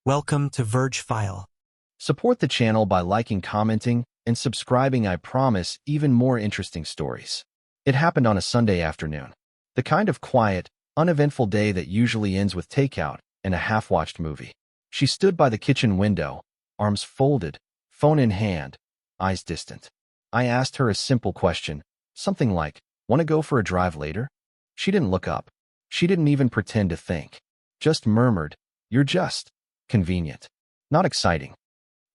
Welcome to Verge File. Support the channel by liking, commenting, and subscribing. I promise even more interesting stories. It happened on a Sunday afternoon. The kind of quiet, uneventful day that usually ends with takeout and a half-watched movie. She stood by the kitchen window, arms folded, phone in hand, eyes distant. I asked her a simple question, something like, "Want to go for a drive later?" She didn't look up. She didn't even pretend to think. Just murmured, "You're just convenient. Not exciting."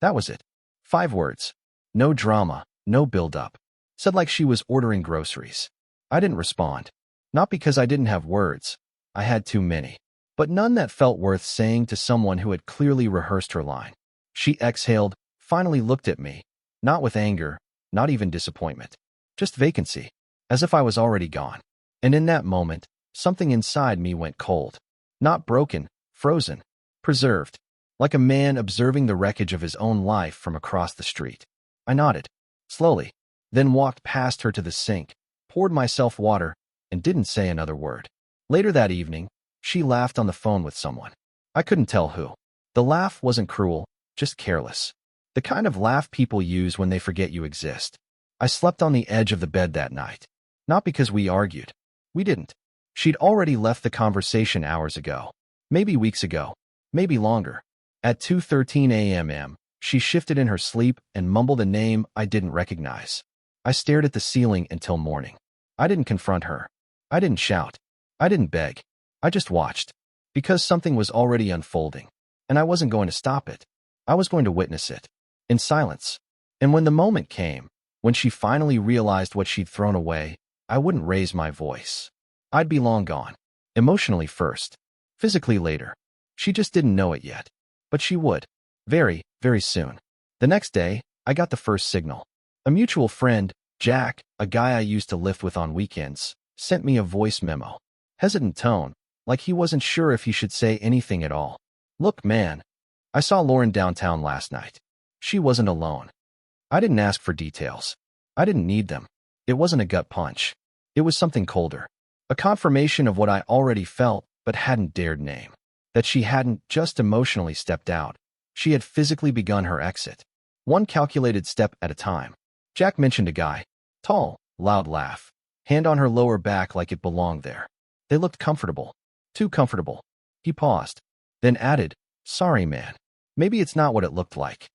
That was it. 5 words. No drama, no build-up. Said like she was ordering groceries. I didn't respond. Not because I didn't have words. I had too many. But none that felt worth saying to someone who had clearly rehearsed her line. She exhaled, finally looked at me. Not with anger, not even disappointment. Just vacancy. As if I was already gone. And in that moment, something inside me went cold. Not broken, frozen. Preserved, like a man observing the wreckage of his own life from across the street. I nodded, slowly, then walked past her to the sink, poured myself water, and didn't say another word. Later that evening, she laughed on the phone with someone. I couldn't tell who. The laugh wasn't cruel, just careless. The kind of laugh people use when they forget you exist. I slept on the edge of the bed that night. Not because we argued. We didn't. She'd already left the conversation hours ago. Maybe weeks ago. Maybe longer. At 2:13 a.m., she shifted in her sleep and mumbled a name I didn't recognize. I stared at the ceiling until morning. I didn't confront her. I didn't shout. I didn't beg. I just watched. Because something was already unfolding. And I wasn't going to stop it. I was going to witness it. In silence. And when the moment came, when she finally realized what she'd thrown away, I wouldn't raise my voice. I'd be long gone. Emotionally first. Physically later. She just didn't know it yet. But she would. Very, very soon. The next day, I got the first signal. A mutual friend, Jack, a guy I used to lift with on weekends, sent me a voice memo. Hesitant tone, like he wasn't sure if he should say anything at all. "Look, man. I saw Lauren downtown last night. She wasn't alone." I didn't ask for details. I didn't need them. It wasn't a gut punch. It was something colder. A confirmation of what I already felt but hadn't dared name. That she hadn't just emotionally stepped out. She had physically begun her exit. One calculated step at a time. Jack mentioned a guy. Tall, loud laugh. Hand on her lower back like it belonged there. They looked comfortable. Too comfortable. He paused. Then added, "Sorry, man. Maybe it's not what it looked like."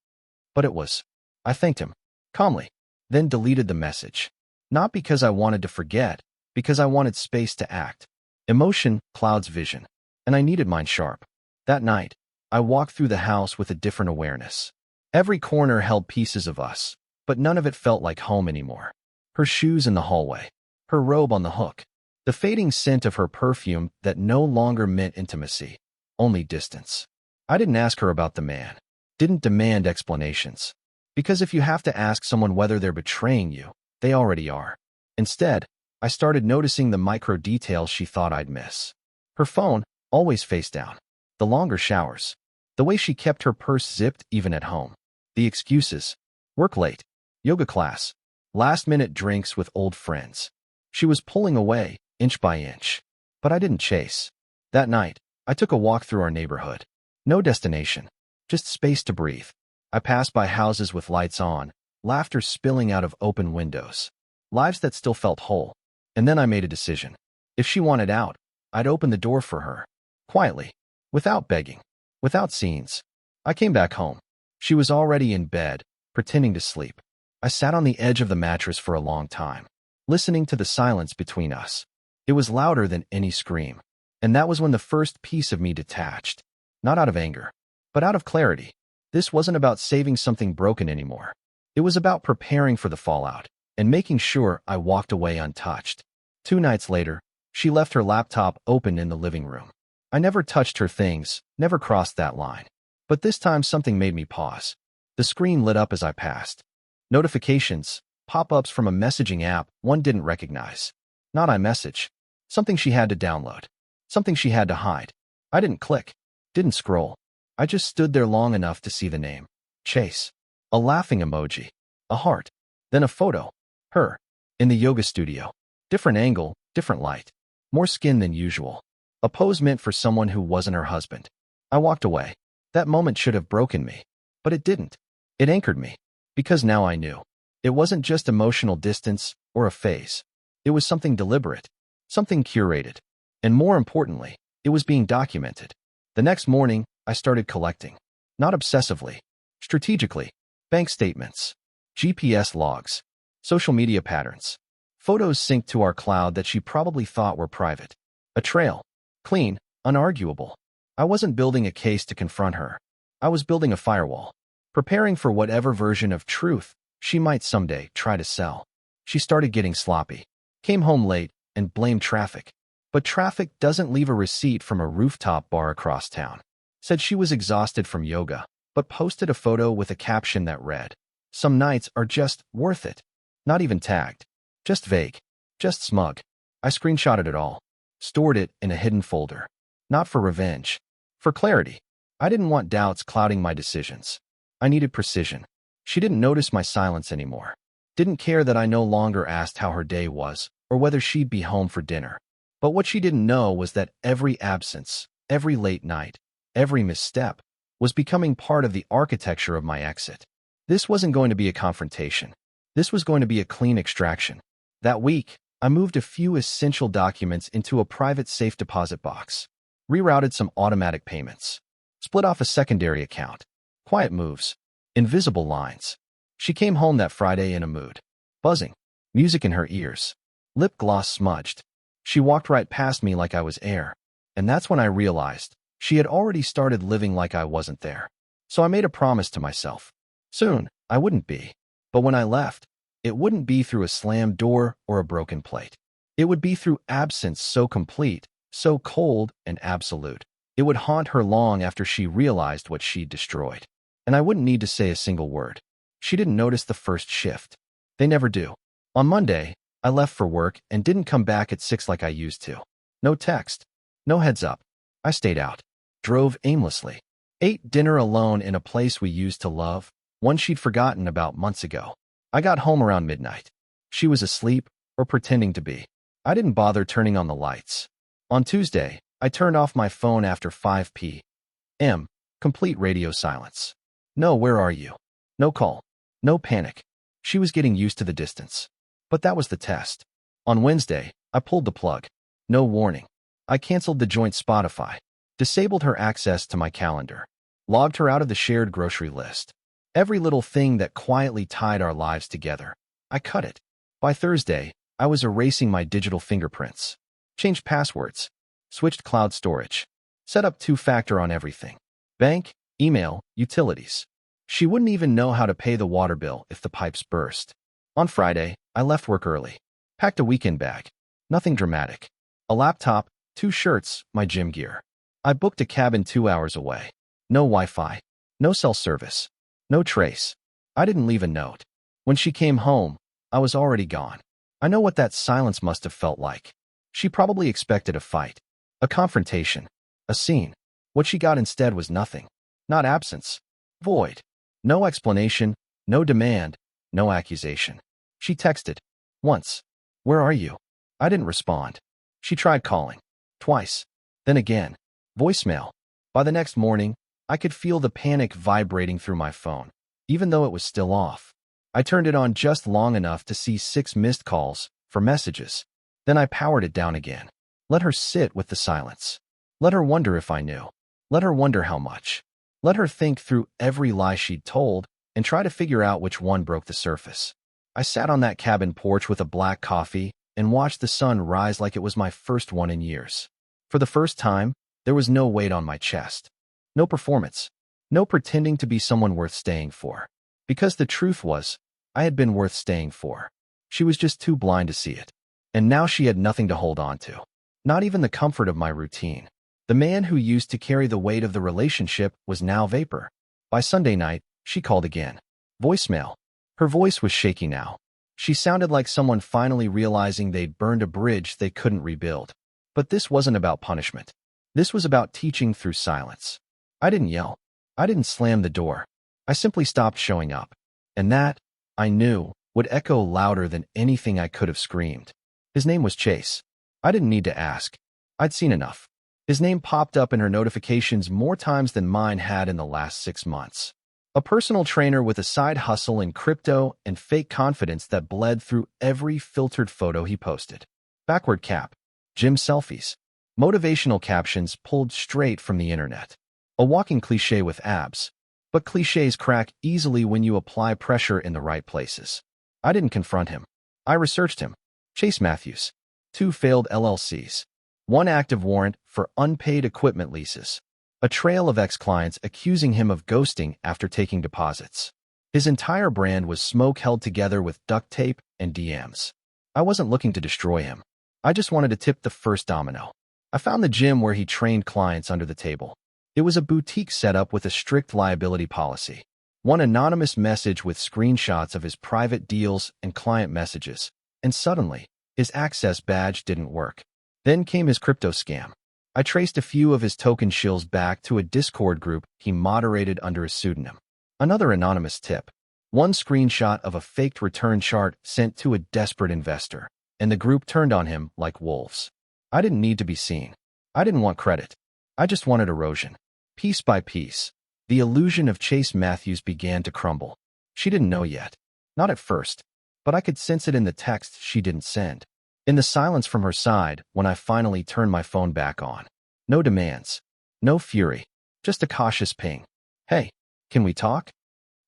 But it was. I thanked him. Calmly. Then deleted the message. Not because I wanted to forget. Because I wanted space to act. Emotion clouds vision. And I needed mine sharp. That night, I walked through the house with a different awareness. Every corner held pieces of us, but none of it felt like home anymore. Her shoes in the hallway. Her robe on the hook. The fading scent of her perfume that no longer meant intimacy, only distance. I didn't ask her about the man. Didn't demand explanations. Because if you have to ask someone whether they're betraying you, they already are. Instead, I started noticing the micro details she thought I'd miss. Her phone, always face down. The longer showers. The way she kept her purse zipped even at home. The excuses. Work late. Yoga class. Last-minute drinks with old friends. She was pulling away, inch by inch. But I didn't chase. That night, I took a walk through our neighborhood. No destination. Just space to breathe. I passed by houses with lights on, laughter spilling out of open windows. Lives that still felt whole. And then I made a decision. If she wanted out, I'd open the door for her. Quietly. Without begging. Without scenes. I came back home. She was already in bed, pretending to sleep. I sat on the edge of the mattress for a long time, listening to the silence between us. It was louder than any scream. And that was when the first piece of me detached. Not out of anger, but out of clarity. This wasn't about saving something broken anymore. It was about preparing for the fallout and making sure I walked away untouched. 2 nights later, she left her laptop open in the living room. I never touched her things, never crossed that line. But this time something made me pause. The screen lit up as I passed. Notifications, pop-ups from a messaging app one didn't recognize. Not iMessage. Something she had to download. Something she had to hide. I didn't click. Didn't scroll. I just stood there long enough to see the name. Chase. A laughing emoji. A heart. Then a photo. Her. In the yoga studio. Different angle, different light. More skin than usual. A pose meant for someone who wasn't her husband. I walked away. That moment should have broken me, but it didn't. It anchored me, because now I knew. It wasn't just emotional distance or a phase. It was something deliberate, something curated, and more importantly, it was being documented. The next morning, I started collecting. Not obsessively, strategically. Bank statements, GPS logs, social media patterns, photos synced to our cloud that she probably thought were private. A trail, clean, unarguable. I wasn't building a case to confront her. I was building a firewall, preparing for whatever version of truth she might someday try to sell. She started getting sloppy, came home late, and blamed traffic. But traffic doesn't leave a receipt from a rooftop bar across town. Said she was exhausted from yoga, but posted a photo with a caption that read, "Some nights are just worth it." Not even tagged. Just vague. Just smug. I screenshotted it all. Stored it in a hidden folder. Not for revenge. For clarity. I didn't want doubts clouding my decisions. I needed precision. She didn't notice my silence anymore. Didn't care that I no longer asked how her day was, or whether she'd be home for dinner. But what she didn't know was that every absence, every late night, every misstep, was becoming part of the architecture of my exit. This wasn't going to be a confrontation. This was going to be a clean extraction. That week, I moved a few essential documents into a private safe deposit box, rerouted some automatic payments, split off a secondary account. Quiet moves, invisible lines. She came home that Friday in a mood. Buzzing, music in her ears, lip gloss smudged. She walked right past me like I was air. And that's when I realized she had already started living like I wasn't there. So I made a promise to myself. Soon, I wouldn't be. But when I left, it wouldn't be through a slammed door or a broken plate. It would be through absence so complete, so cold and absolute. It would haunt her long after she realized what she'd destroyed. And I wouldn't need to say a single word. She didn't notice the first shift. They never do. On Monday, I left for work and didn't come back at 6 like I used to. No text. No heads up. I stayed out. Drove aimlessly. Ate dinner alone in a place we used to love, one she'd forgotten about months ago. I got home around midnight. She was asleep or pretending to be. I didn't bother turning on the lights. On Tuesday, I turned off my phone after 5 p.m. Complete radio silence. No, where are you? No call. No panic. She was getting used to the distance. But that was the test. On Wednesday, I pulled the plug. No warning. I canceled the joint Spotify, disabled her access to my calendar, logged her out of the shared grocery list. Every little thing that quietly tied our lives together. I cut it. By Thursday, I was erasing my digital fingerprints, changed passwords, switched cloud storage, set up two-factor on everything. Bank, email, utilities. She wouldn't even know how to pay the water bill if the pipes burst. On Friday, I left work early, packed a weekend bag. Nothing dramatic. A laptop, 2 shirts, my gym gear. I booked a cabin 2 hours away. No Wi-Fi, no cell service, no trace. I didn't leave a note. When she came home, I was already gone. I know what that silence must have felt like. She probably expected a fight, a confrontation, a scene. What she got instead was nothing. Not absence. Void. No explanation, no demand, no accusation. She texted. Once. Where are you? I didn't respond. She tried calling. Twice. Then again. Voicemail. By the next morning, I could feel the panic vibrating through my phone, even though it was still off. I turned it on just long enough to see 6 missed calls for messages. Then I powered it down again. Let her sit with the silence. Let her wonder if I knew. Let her wonder how much. Let her think through every lie she'd told and try to figure out which one broke the surface. I sat on that cabin porch with a black coffee and watched the sun rise like it was my first one in years. For the first time, there was no weight on my chest. No performance. No pretending to be someone worth staying for. Because the truth was, I had been worth staying for. She was just too blind to see it. And now she had nothing to hold on to. Not even the comfort of my routine. The man who used to carry the weight of the relationship was now vapor. By Sunday night, she called again. Voicemail. Her voice was shaky now. She sounded like someone finally realizing they'd burned a bridge they couldn't rebuild. But this wasn't about punishment. This was about teaching through silence. I didn't yell. I didn't slam the door. I simply stopped showing up. And that, I knew, would echo louder than anything I could have screamed. His name was Chase. I didn't need to ask. I'd seen enough. His name popped up in her notifications more times than mine had in the last 6 months. A personal trainer with a side hustle in crypto and fake confidence that bled through every filtered photo he posted. Backward cap, gym selfies, motivational captions pulled straight from the internet. A walking cliche with abs, but cliches crack easily when you apply pressure in the right places. I didn't confront him. I researched him. Chase Matthews. 2 failed LLCs. 1 active warrant for unpaid equipment leases. A trail of ex-clients accusing him of ghosting after taking deposits. His entire brand was smoke held together with duct tape and DMs. I wasn't looking to destroy him. I just wanted to tip the first domino. I found the gym where he trained clients under the table. It was a boutique setup with a strict liability policy. 1 anonymous message with screenshots of his private deals and client messages, and suddenly, his access badge didn't work. Then came his crypto scam. I traced a few of his token shills back to a Discord group he moderated under a pseudonym. Another anonymous tip. 1 screenshot of a faked return chart sent to a desperate investor, and the group turned on him like wolves. I didn't need to be seen. I didn't want credit. I just wanted erosion. Piece by piece, the illusion of Chase Matthews began to crumble. She didn't know yet. Not at first, but I could sense it in the text she didn't send. In the silence from her side when I finally turned my phone back on. No demands. No fury. Just a cautious ping. Hey, can we talk?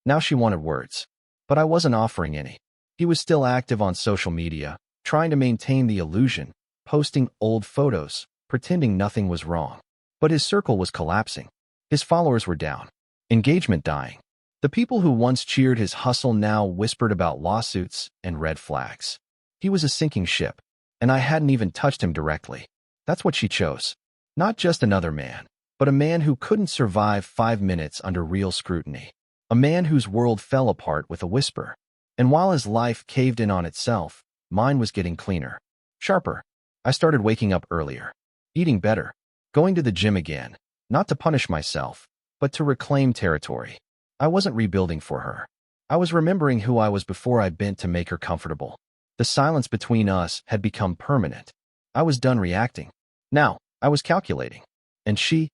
Now she wanted words. But I wasn't offering any. He was still active on social media, trying to maintain the illusion, posting old photos, pretending nothing was wrong. But his circle was collapsing. His followers were down. Engagement dying. The people who once cheered his hustle now whispered about lawsuits and red flags. He was a sinking ship, and I hadn't even touched him directly. That's what she chose. Not just another man, but a man who couldn't survive 5 minutes under real scrutiny. A man whose world fell apart with a whisper. And while his life caved in on itself, mine was getting cleaner. Sharper. I started waking up earlier. Eating better. Going to the gym again. Not to punish myself, but to reclaim territory. I wasn't rebuilding for her. I was remembering who I was before I bent to make her comfortable. The silence between us had become permanent. I was done reacting. Now, I was calculating. And she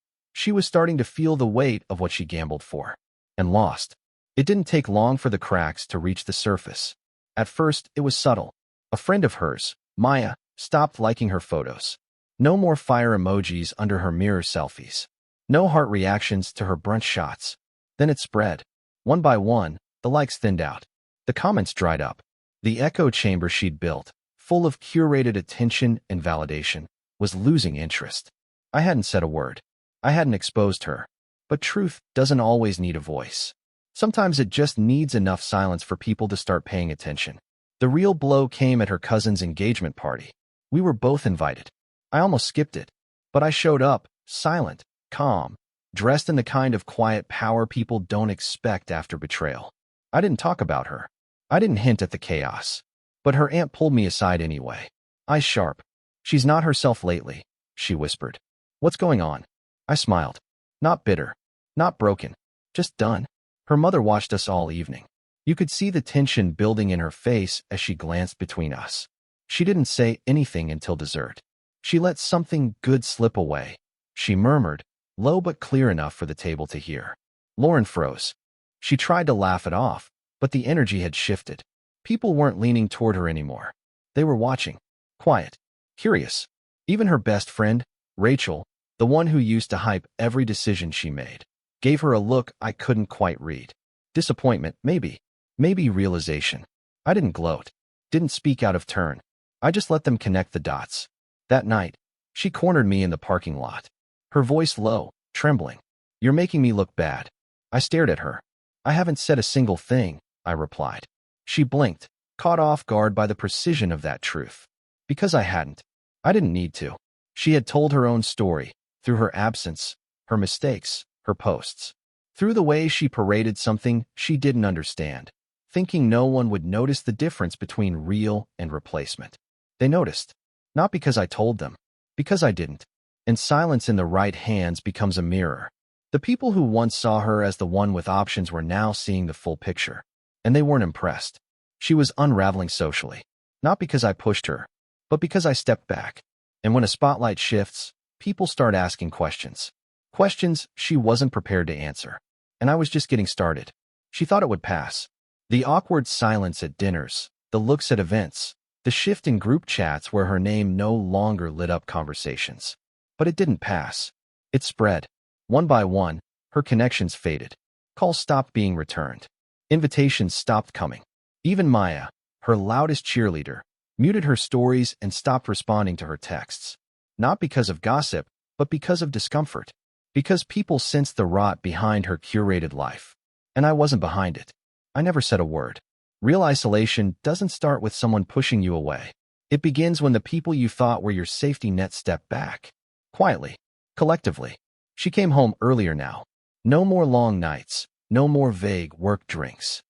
was starting to feel the weight of what she gambled for. And lost. It didn't take long for the cracks to reach the surface. At first, it was subtle. A friend of hers, Maya, stopped liking her photos. No more fire emojis under her mirror selfies. No heart reactions to her brunch shots. Then it spread. One by one, the likes thinned out. The comments dried up. The echo chamber she'd built, full of curated attention and validation, was losing interest. I hadn't said a word. I hadn't exposed her. But truth doesn't always need a voice. Sometimes it just needs enough silence for people to start paying attention. The real blow came at her cousin's engagement party. We were both invited. I almost skipped it. But I showed up, silent, calm, dressed in the kind of quiet power people don't expect after betrayal. I didn't talk about her. I didn't hint at the chaos. But her aunt pulled me aside anyway. Eyes sharp. She's not herself lately, she whispered. What's going on? I smiled. Not bitter. Not broken. Just done. Her mother watched us all evening. You could see the tension building in her face as she glanced between us. She didn't say anything until dessert. She let something good slip away. She murmured, low but clear enough for the table to hear. Lauren froze. She tried to laugh it off, but the energy had shifted. People weren't leaning toward her anymore. They were watching. Quiet. Curious. Even her best friend, Rachel, the one who used to hype every decision she made, gave her a look I couldn't quite read. Disappointment, maybe. Maybe realization. I didn't gloat. Didn't speak out of turn. I just let them connect the dots. That night, she cornered me in the parking lot. Her voice low, trembling. You're making me look bad. I stared at her. I haven't said a single thing, I replied. She blinked, caught off guard by the precision of that truth. Because I hadn't. I didn't need to. She had told her own story, through her absence, her mistakes, her posts. Through the way she paraded something she didn't understand, thinking no one would notice the difference between real and replacement. They noticed. Not because I told them. Because I didn't. And silence in the right hands becomes a mirror. The people who once saw her as the one with options were now seeing the full picture. And they weren't impressed. She was unraveling socially. Not because I pushed her, but because I stepped back. And when a spotlight shifts, People start asking questions. Questions she wasn't prepared to answer. And I was just getting started. She thought it would pass. The awkward silence at dinners, the looks at events, the shift in group chats where her name no longer lit up conversations. But it didn't pass. It spread. One by one, her connections faded. Calls stopped being returned. Invitations stopped coming. Even Maya, her loudest cheerleader, muted her stories and stopped responding to her texts. Not because of gossip, but because of discomfort. Because people sensed the rot behind her curated life. And I wasn't behind it. I never said a word. Real isolation doesn't start with someone pushing you away. It begins when the people you thought were your safety net step back. Quietly. Collectively. She came home earlier now. No more long nights. No more vague work drinks.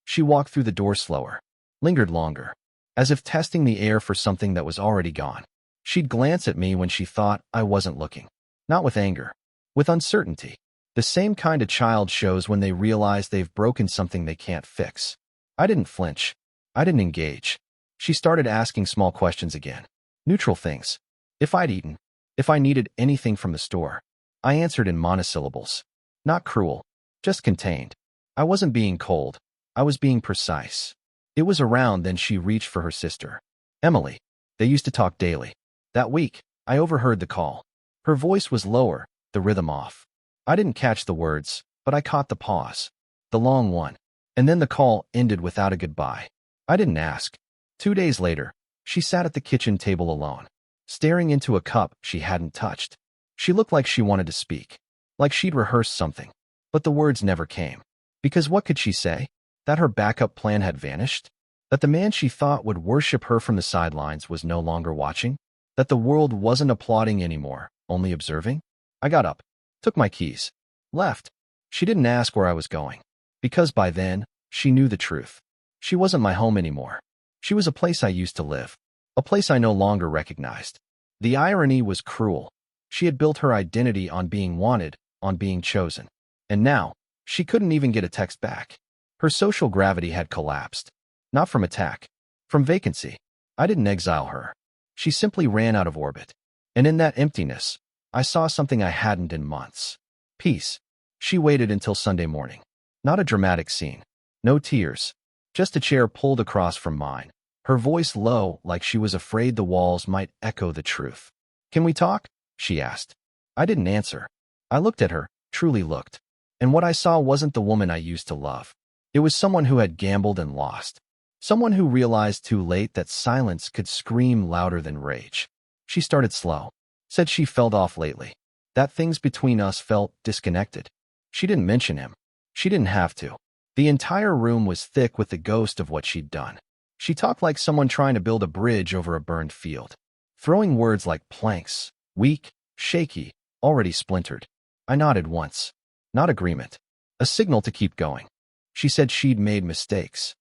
She walked through the door slower. Lingered longer. As if testing the air for something that was already gone. She'd glance at me when she thought I wasn't looking. Not with anger. With uncertainty. The same kind a child shows when they realize they've broken something they can't fix. I didn't flinch. I didn't engage. She started asking small questions again. Neutral things. If I'd eaten. If I needed anything from the store. I answered in monosyllables. Not cruel. Just contained. I wasn't being cold. I was being precise. It was around then she reached for her sister. Emily. They used to talk daily. That week, I overheard the call. Her voice was lower, the rhythm off. I didn't catch the words, but I caught the pause. The long one. And then the call ended without a goodbye. I didn't ask. 2 days later, she sat at the kitchen table alone, staring into a cup she hadn't touched. She looked like she wanted to speak, like she'd rehearsed something. But the words never came. Because what could she say? That her backup plan had vanished? That the man she thought would worship her from the sidelines was no longer watching? That the world wasn't applauding anymore, only observing? I got up, took my keys, left. She didn't ask where I was going. Because by then, she knew the truth. She wasn't my home anymore. She was a place I used to live. A place I no longer recognized. The irony was cruel. She had built her identity on being wanted, on being chosen. And now, she couldn't even get a text back. Her social gravity had collapsed. Not from attack. From vacancy. I didn't exile her. She simply ran out of orbit. And in that emptiness, I saw something I hadn't in months. Peace. She waited until Sunday morning. Not a dramatic scene. No tears. Just a chair pulled across from mine. Her voice low, like she was afraid the walls might echo the truth. Can we talk? She asked. I didn't answer. I looked at her, truly looked. And what I saw wasn't the woman I used to love. It was someone who had gambled and lost. Someone who realized too late that silence could scream louder than rage. She started slow. Said she felt off lately. That things between us felt disconnected. She didn't mention him. She didn't have to. The entire room was thick with the ghost of what she'd done. She talked like someone trying to build a bridge over a burned field. Throwing words like planks, weak, shaky, already splintered. I nodded once. Not agreement. A signal to keep going. She said she'd made mistakes.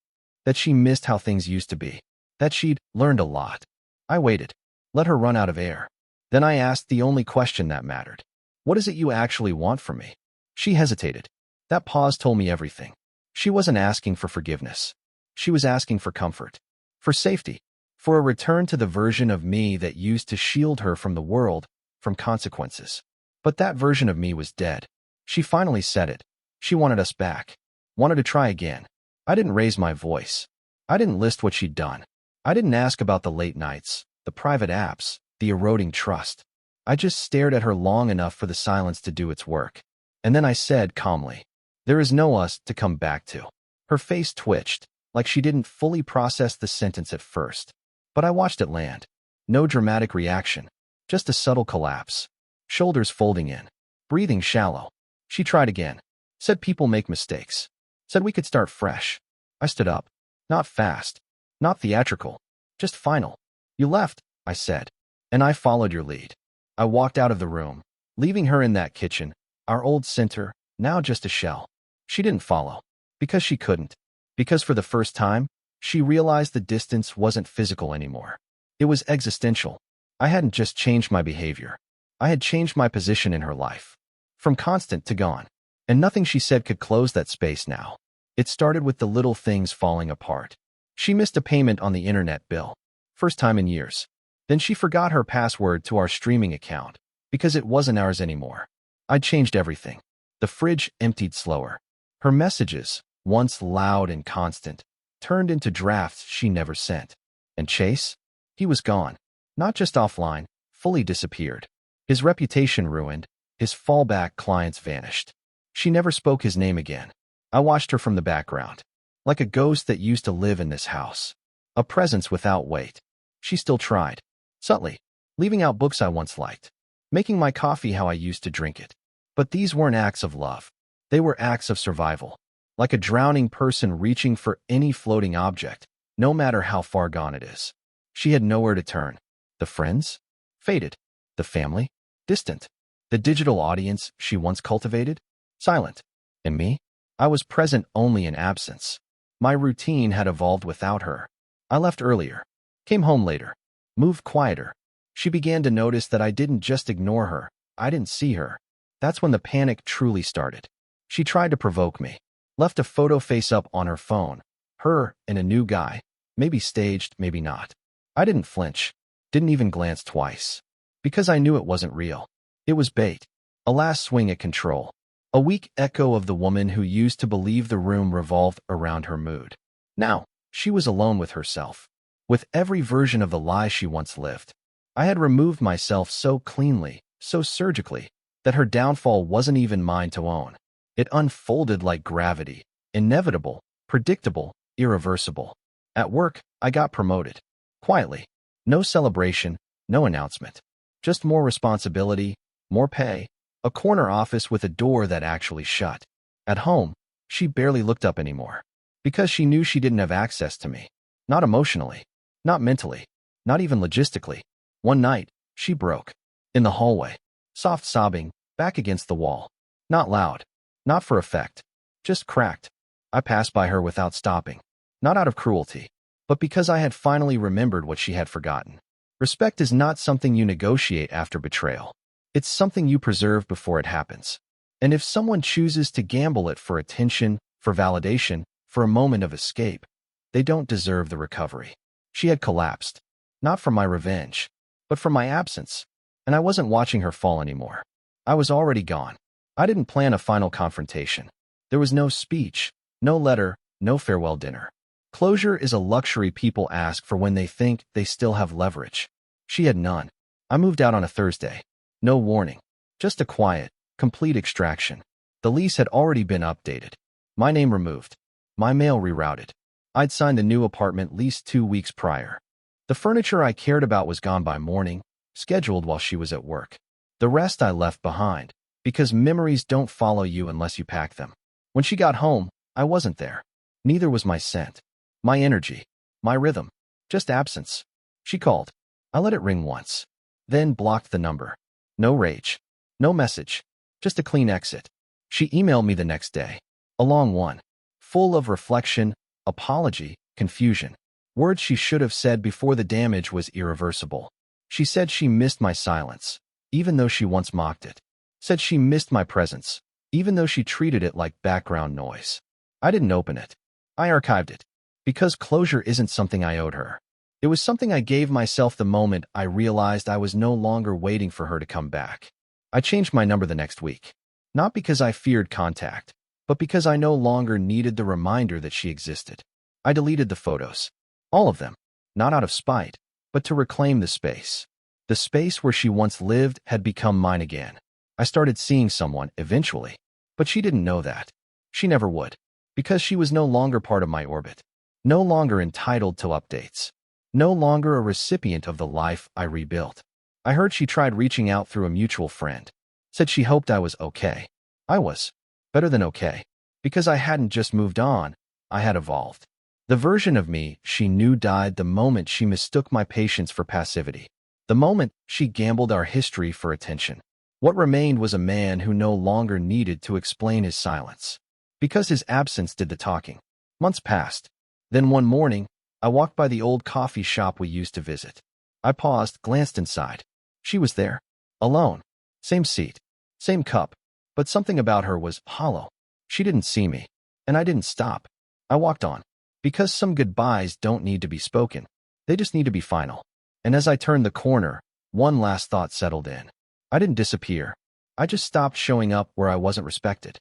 That she missed how things used to be. That she'd learned a lot. I waited. Let her run out of air. Then I asked the only question that mattered. What is it you actually want from me? She hesitated. That pause told me everything. She wasn't asking for forgiveness. She was asking for comfort. For safety. For a return to the version of me that used to shield her from the world, from consequences. But that version of me was dead. She finally said it. She wanted us back. Wanted to try again. I didn't raise my voice. I didn't list what she'd done. I didn't ask about the late nights, the private apps, the eroding trust. I just stared at her long enough for the silence to do its work. And then I said calmly, there is no us to come back to. Her face twitched, like she didn't fully process the sentence at first. But I watched it land. No dramatic reaction. Just a subtle collapse. Shoulders folding in. Breathing shallow. She tried again. Said people make mistakes. Said we could start fresh. I stood up. Not fast. Not theatrical. Just final. You left, I said. And I followed your lead. I walked out of the room, leaving her in that kitchen, our old center, now just a shell. She didn't follow. Because she couldn't. Because for the first time, she realized the distance wasn't physical anymore. It was existential. I hadn't just changed my behavior. I had changed my position in her life. From constant to gone. And nothing she said could close that space now. It started with the little things falling apart. She missed a payment on the internet bill. First time in years. Then she forgot her password to our streaming account. Because it wasn't ours anymore. I'd changed everything. The fridge emptied slower. Her messages, once loud and constant, turned into drafts she never sent. And Chase? He was gone. Not just offline, fully disappeared. His reputation ruined, his fallback clients vanished. She never spoke his name again. I watched her from the background. Like a ghost that used to live in this house. A presence without weight. She still tried. Subtly. Leaving out books I once liked. Making my coffee how I used to drink it. But these weren't acts of love. They were acts of survival. Like a drowning person reaching for any floating object, no matter how far gone it is. She had nowhere to turn. The friends? Faded. The family? Distant. The digital audience she once cultivated? Silent. And me? I was present only in absence. My routine had evolved without her. I left earlier. Came home later. Moved quieter. She began to notice that I didn't just ignore her. I didn't see her. That's when the panic truly started. She tried to provoke me. Left a photo face up on her phone. Her and a new guy. Maybe staged, maybe not. I didn't flinch. Didn't even glance twice. Because I knew it wasn't real. It was bait. A last swing at control. A weak echo of the woman who used to believe the room revolved around her mood. Now, she was alone with herself. With every version of the lie she once lived. I had removed myself so cleanly, so surgically, that her downfall wasn't even mine to own. It unfolded like gravity, inevitable, predictable, irreversible. At work, I got promoted. Quietly. No celebration, no announcement. Just more responsibility, more pay, a corner office with a door that actually shut. At home, she barely looked up anymore. Because she knew she didn't have access to me. Not emotionally, not mentally, not even logistically. One night, she broke. In the hallway. Soft sobbing, back against the wall. Not loud. Not for effect. Just cracked. I passed by her without stopping. Not out of cruelty, but because I had finally remembered what she had forgotten. Respect is not something you negotiate after betrayal. It's something you preserve before it happens. And if someone chooses to gamble it for attention, for validation, for a moment of escape, they don't deserve the recovery. She had collapsed. Not from my revenge, but from my absence. And I wasn't watching her fall anymore. I was already gone. I didn't plan a final confrontation. There was no speech, no letter, no farewell dinner. Closure is a luxury people ask for when they think they still have leverage. She had none. I moved out on a Thursday. No warning. Just a quiet, complete extraction. The lease had already been updated. My name removed. My mail rerouted. I'd signed the new apartment lease 2 weeks prior. The furniture I cared about was gone by morning, scheduled while she was at work. The rest I left behind, because memories don't follow you unless you pack them. When she got home, I wasn't there. Neither was my scent, my energy, my rhythm, just absence. She called. I let it ring once, then blocked the number. No rage, no message, just a clean exit. She emailed me the next day, a long one, full of reflection, apology, confusion. Words she should have said before the damage was irreversible. She said she missed my silence, even though she once mocked it. Said she missed my presence, even though she treated it like background noise. I didn't open it. I archived it. Because closure isn't something I owed her. It was something I gave myself the moment I realized I was no longer waiting for her to come back. I changed my number the next week. Not because I feared contact, but because I no longer needed the reminder that she existed. I deleted the photos. All of them. Not out of spite, but to reclaim the space. The space where she once lived had become mine again. I started seeing someone, eventually. But she didn't know that. She never would. Because she was no longer part of my orbit. No longer entitled to updates. No longer a recipient of the life I rebuilt. I heard she tried reaching out through a mutual friend. Said she hoped I was okay. I was. Better than okay. Because I hadn't just moved on, I had evolved. The version of me she knew died the moment she mistook my patience for passivity. The moment she gambled our history for attention. What remained was a man who no longer needed to explain his silence. Because his absence did the talking. Months passed. Then one morning, I walked by the old coffee shop we used to visit. I paused, glanced inside. She was there. Alone. Same seat. Same cup. But something about her was hollow. She didn't see me. And I didn't stop. I walked on. Because some goodbyes don't need to be spoken. They just need to be final. And as I turned the corner, one last thought settled in. I didn't disappear. I just stopped showing up where I wasn't respected.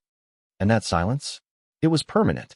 And that silence? It was permanent.